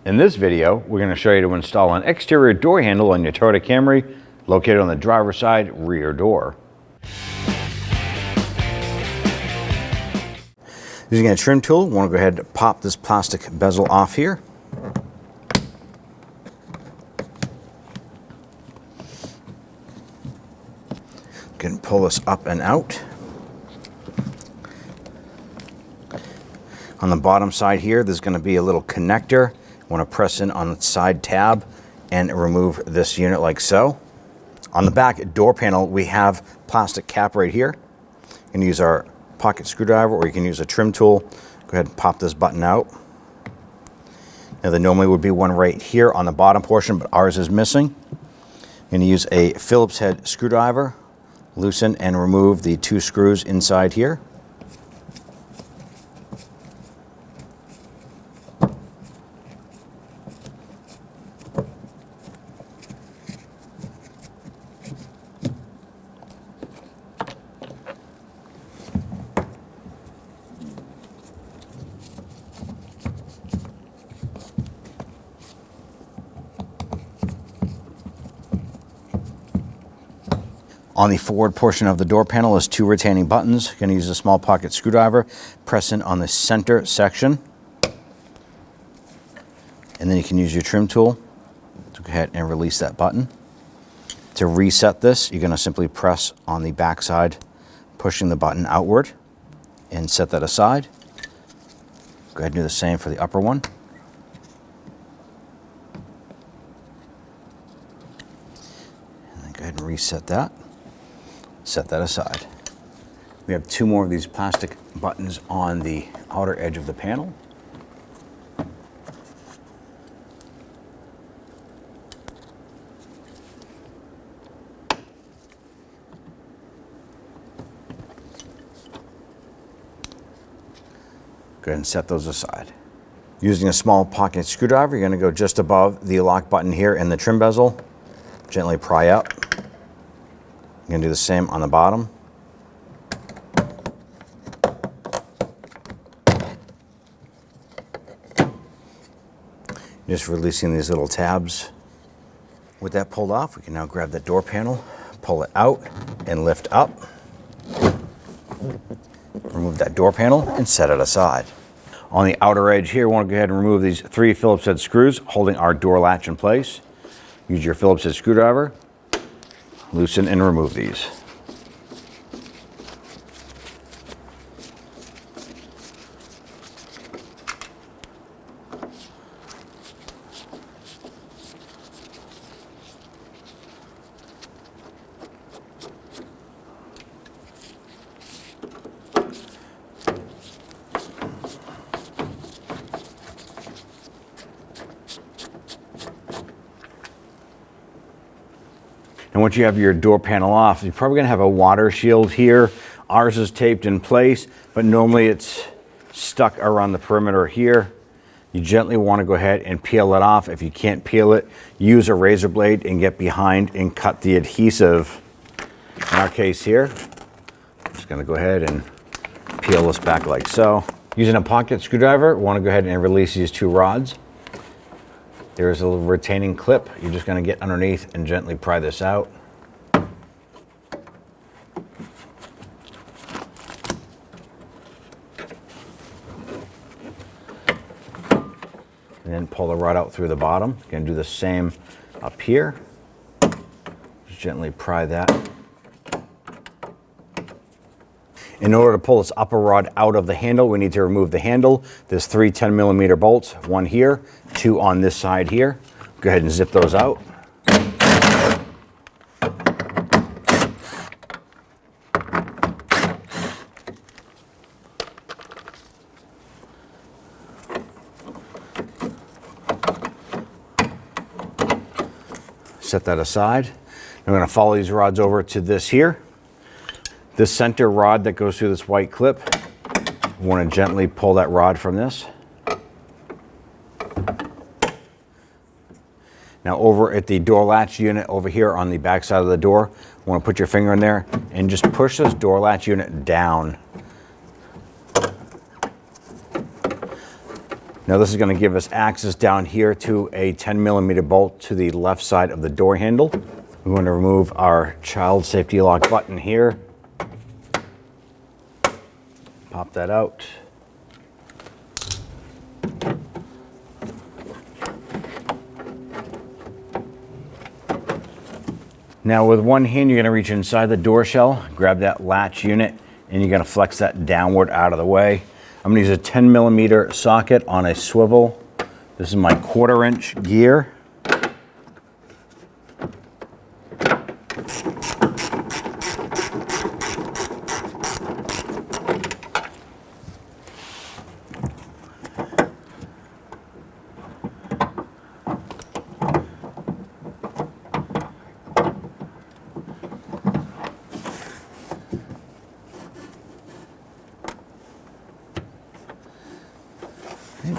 In this video, we're going to show you to install an exterior door handle on your Toyota Camry located on the driver's side rear door. Using a trim tool, we want to go ahead and pop this plastic bezel off here. You can pull this up and out. On the bottom side here, there's going to be a little connector. You want to press in on the side tab and remove this unit like so. On the back door panel, we have plastic cap right here. You can use our pocket screwdriver or you can use a trim tool. Go ahead and pop this button out. Now there normally would be one right here on the bottom portion, but ours is missing. I'm going to use a Phillips head screwdriver, loosen and remove the two screws inside here. On the forward portion of the door panel is two retaining buttons. You're going to use a small pocket screwdriver, press in on the center section, and then you can use your trim tool to go ahead and release that button. To reset this, you're going to simply press on the back side, pushing the button outward, and set that aside. Go ahead and do the same for the upper one. And then go ahead and reset that. Set that aside. We have two more of these plastic buttons on the outer edge of the panel. Go ahead and set those aside. Using a small pocket screwdriver, you're going to go just above the lock button here in the trim bezel. Gently pry up. You're going to do the same on the bottom. Just releasing these little tabs. With that pulled off, we can now grab that door panel, pull it out, and lift up. Remove that door panel and set it aside. On the outer edge here, we want to go ahead and remove these three Phillips head screws holding our door latch in place. Use your Phillips head screwdriver. Loosen and remove these. And once you have your door panel off, you're probably gonna have a water shield here. Ours is taped in place, but normally it's stuck around the perimeter here. You gently wanna go ahead and peel it off. If you can't peel it, use a razor blade and get behind and cut the adhesive. In our case here, I'm just gonna go ahead and peel this back like so. Using a pocket screwdriver, we wanna go ahead and release these two rods. There's a little retaining clip. You're just going to get underneath and gently pry this out. And then pull the rod out through the bottom. You're going to do the same up here. Just gently pry that. In order to pull this upper rod out of the handle, we need to remove the handle. There's three 10mm bolts, one here, two on this side here. Go ahead and zip those out. Set that aside. I'm going to follow these rods over to this here. This center rod that goes through this white clip, you want to gently pull that rod from this. Now over at the door latch unit over here on the back side of the door, you want to put your finger in there and just push this door latch unit down. Now this is going to give us access down here to a 10mm bolt to the left side of the door handle. We're going to remove our child safety lock button here. Pop that out. Now with one hand, you're going to reach inside the door shell, grab that latch unit, and you're going to flex that downward out of the way. I'm going to use a 10mm socket on a swivel. This is my 1/4 inch gear.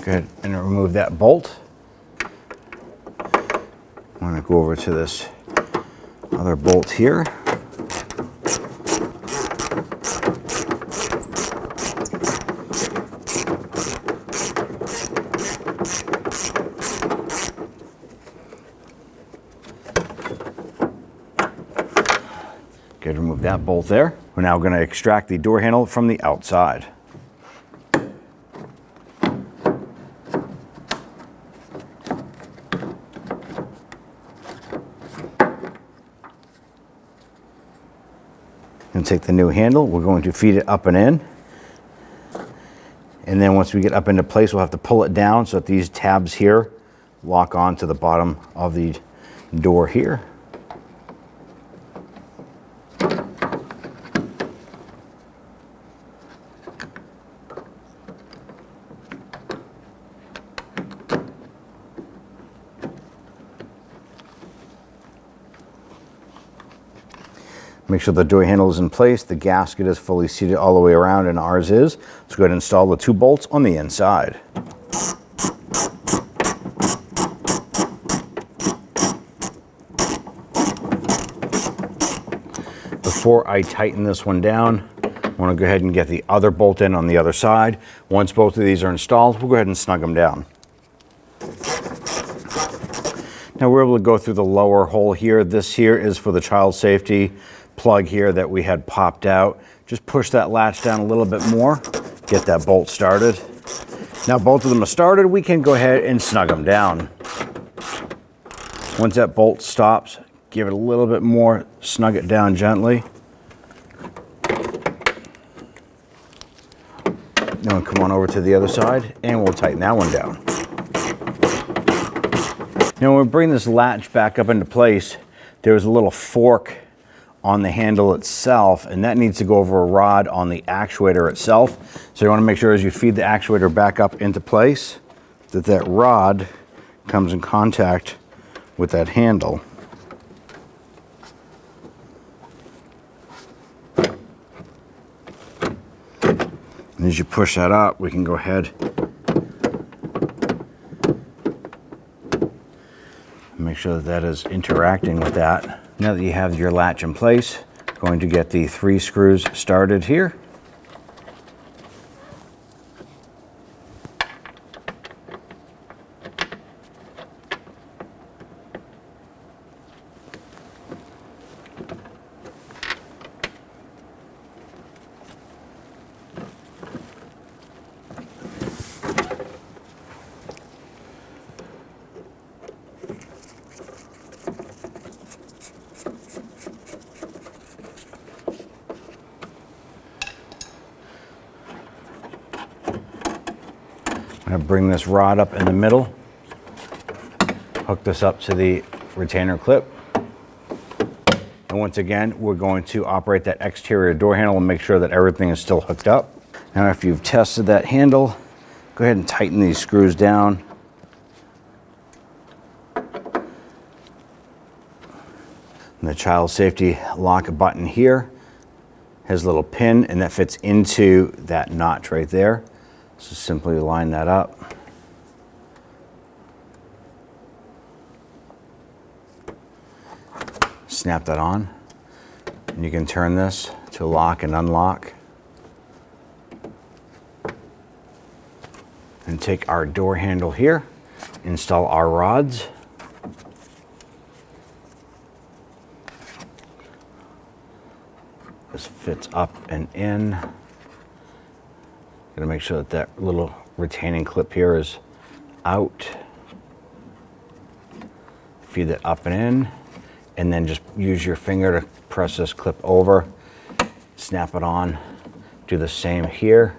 Go ahead and remove that bolt. I'm going to go over to this other bolt here. Go ahead and remove that bolt there. We're now going to extract the door handle from the outside. And take the new handle, we're going to feed it up and in. And then once we get up into place, we'll have to pull it down so that these tabs here lock on to the bottom of the door here. Make sure the door handle is in place, the gasket is fully seated all the way around, and ours is. Let's go ahead and install the 2 bolts on the inside. Before I tighten this one down, I want to go ahead and get the other bolt in on the other side. Once both of these are installed, we'll go ahead and snug them down. Now we're able to go through the lower hole here. This here is for the child safety plug here that we had popped out. Just push that latch down a little bit more, get that bolt started. Now both of them are started, we can go ahead and snug them down. Once that bolt stops, give it a little bit more, snug it down gently. Now we'll come on over to the other side and we'll tighten that one down. Now when we bring this latch back up into place, there's a little fork on the handle itself, and that needs to go over a rod on the actuator itself. So you want to make sure as you feed the actuator back up into place that that rod comes in contact with that handle. And as you push that up, we can go ahead and make sure that that is interacting with that. Now that you have your latch in place, going to get the 3 screws started here. I'm going to bring this rod up in the middle, hook this up to the retainer clip, and once again we're going to operate that exterior door handle and make sure that everything is still hooked up. Now after you've tested that handle, go ahead and tighten these screws down. And the child safety lock button here has a little pin, and that fits into that notch right there. So simply line that up. Snap that on, and you can turn this to lock and unlock and take our door handle here, install our rods. This fits up and in. Gonna make sure that that little retaining clip here is out. Feed it up and in, and then just use your finger to press this clip over, snap it on. Do the same here.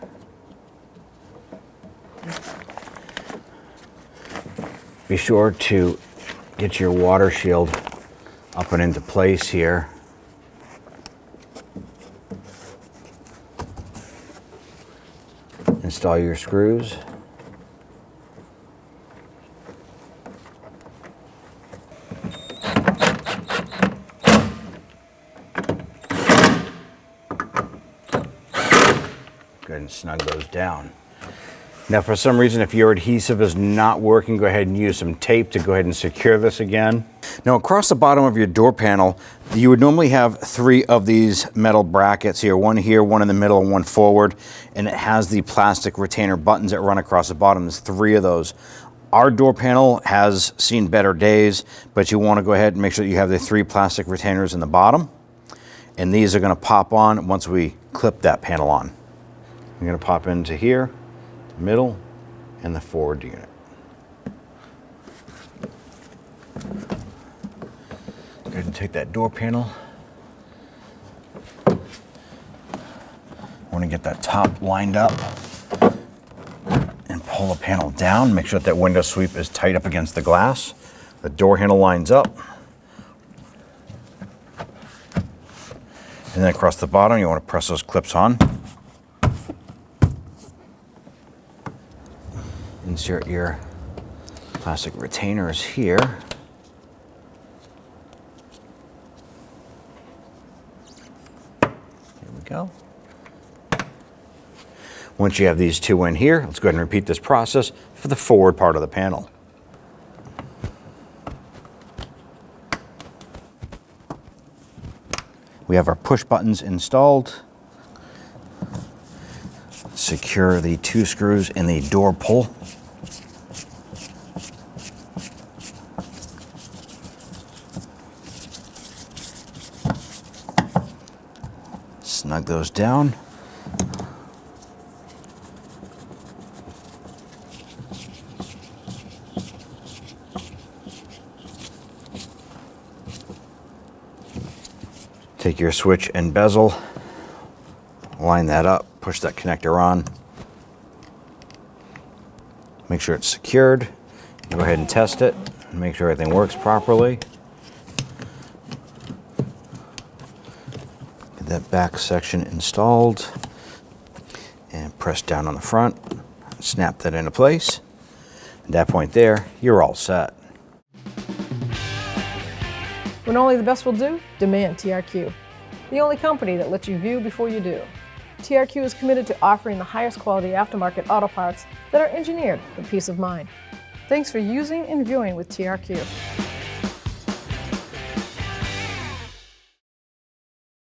Be sure to get your water shield up and into place here. Install your screws. Go ahead and snug those down. Now, for some reason, if your adhesive is not working, go ahead and use some tape to go ahead and secure this again. Now, across the bottom of your door panel, you would normally have 3 of these metal brackets here, one in the middle, and one forward, and it has the plastic retainer buttons that run across the bottom. There's 3 of those. Our door panel has seen better days, but you want to go ahead and make sure that you have the 3 plastic retainers in the bottom, and these are going to pop on once we clip that panel on. You're going to pop into here, middle, and the forward unit. Go ahead and take that door panel. Want to get that top lined up and pull the panel down. Make sure that that window sweep is tight up against the glass. The door handle lines up. And then across the bottom, you want to press those clips on. Insert your plastic retainers here. There we go. Once you have these 2 in here, let's go ahead and repeat this process for the forward part of the panel. We have our push buttons installed. Secure the 2 screws in the door pull. Snug those down. Take your switch and bezel, line that up, push that connector on. Make sure it's secured. Go ahead and test it and make sure everything works properly. Get that back section installed and press down on the front. Snap that into place. At that point there, you're all set. When only the best will do, demand TRQ. The only company that lets you view before you do. TRQ is committed to offering the highest quality aftermarket auto parts that are engineered for peace of mind. Thanks for using and viewing with TRQ.